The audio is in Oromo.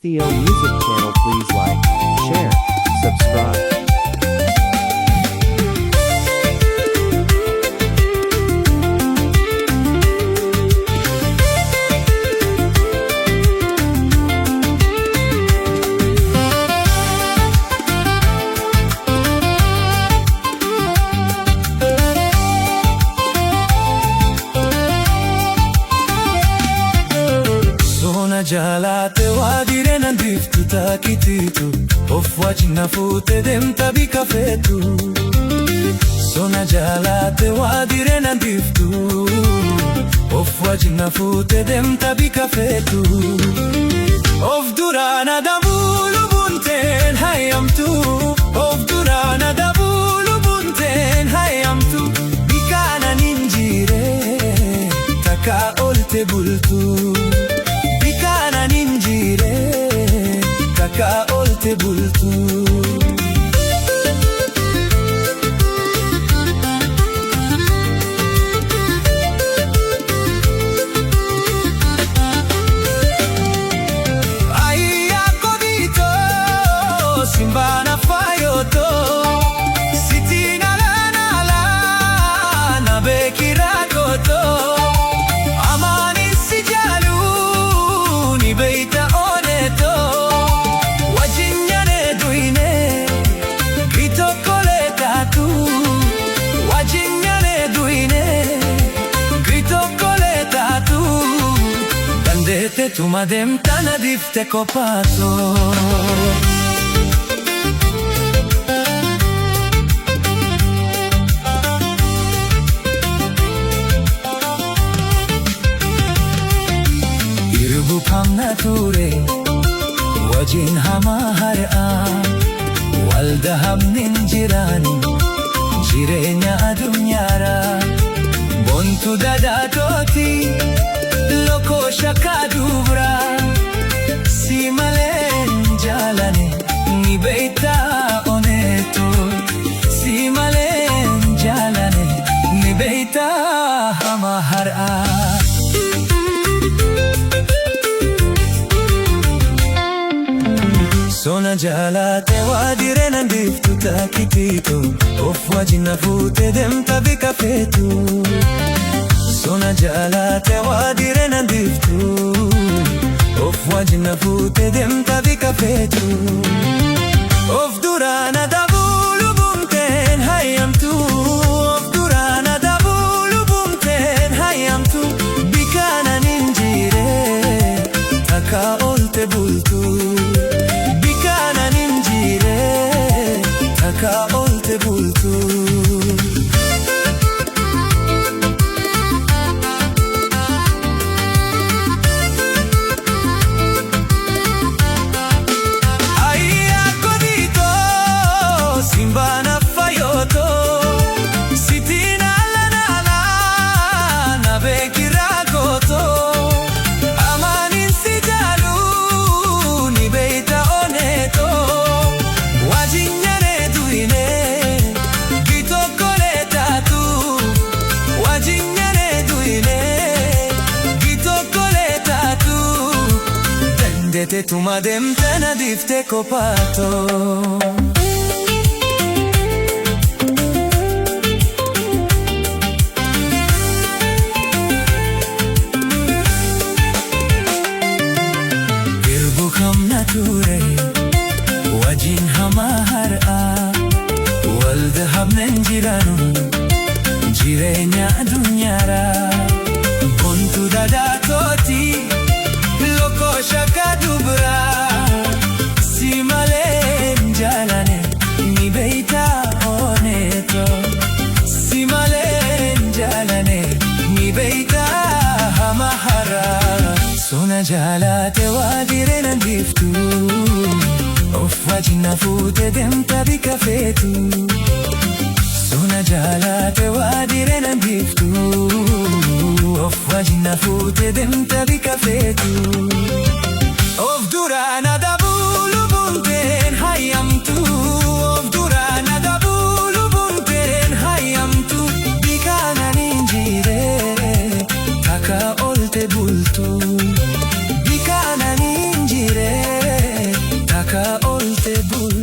Theo Music channel, please like, share, subscribe. Jalate wadire nandiftu takititu Ofwachi nafute dem tabi kafetu Sona jalate wadire nandiftu Ofwachi nafute dem tabi kafetu Of durana dabulu bunten hayamtu Of durana dabulu bunten hayamtu Bikana ninjire taka olte bultu Taka olte bultu Aiya kodito simbana fayoto sitina la na bekira koto amani sijalu ni beita oneto Tu madem tanadifte kopato Irbu kam nature wajin hama har'a walda hamnin jirani jirenya adunyara bontu dadatoti Loko shakadubra Simalen jalane Ni beita oneto Simalen jalane Ni beita hamahara Sona jalate wadire nandiftu takitito Ofwaji nafute dem tabi kafetu Sona jalate wadire nandiftu Ofwaji nafute dem tabi kafetu Of durana dabulu bunten hayamtu Of durana dabulu bunten hayamtu Bikana ninjire taka olte bultu Bikana ninjire taka olte bultu Tu madem tanadifte kopato Irbu kam nature wajin hama har'a walda habnen jiranu jirenya adunyara bontu dadatoti Loko shakadubra Simalen jalane Ni beita oneto Simalen jalane Ni beita hamahara Sona jalate wadire nandiftu Ofwaji nafute dem tabi kafetu Sona jalate wadire nandiftu Ofwaji nafute dem tabi kafetu Of durana dabulu bunten hayamtu Of durana dabulu bunten hayamtu Bikana ninjire taka olte bultu Bikana ninjire bul